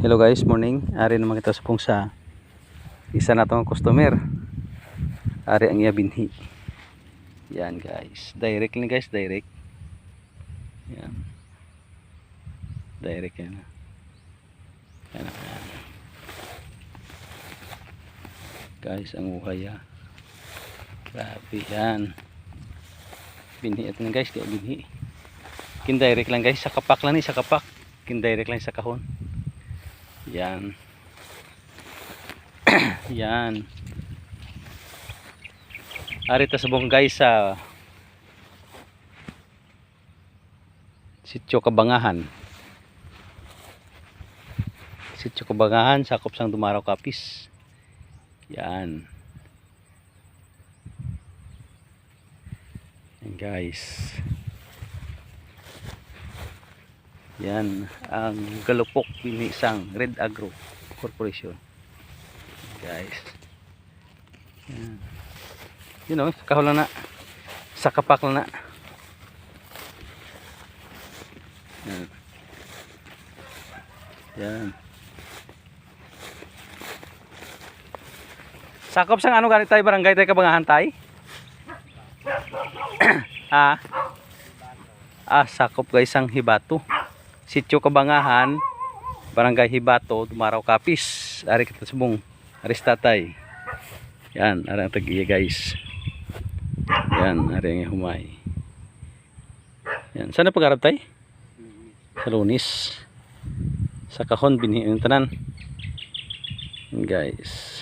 Hello guys, morning. Ari naman kita supong sa isa na tong customer. Ari ang iya binhi. Yan guys. Direct lang guys, direct. Yan. Direct yan. Yan. Guys, ang uhay ah. Grabe yan. Binhi ito guys, kaya binhi. Kin direct lang guys, sa kapak lang ni, sa kapak. Kin direct lang sa kahon. Yan. Yan. Ari ta subong guys sa Sitio Kabangahan. Sitio Kabangahan, sakop sang Dumaraw Capiz. Yan. Yan guys. Yan ang galupok binisang Red Agro Corporation. Guys. Yan. You know, kahol na. Sa kapak na. Yan. Yan. Sakop sang ano ganit tayo barangay tayo Kabangahan tayo? Sakop guys ang Hibato. Sitio Kabangahan, Barangay Hibato, Dumaraw Capiz. Ari kita subong, aris tatay. Yan, ari ang tag-iya guys. Yan, ari ang humay. Yan, sana pag-arap tayo? Sa Lunis. Sa kahon binhi yung tanan. Yan guys.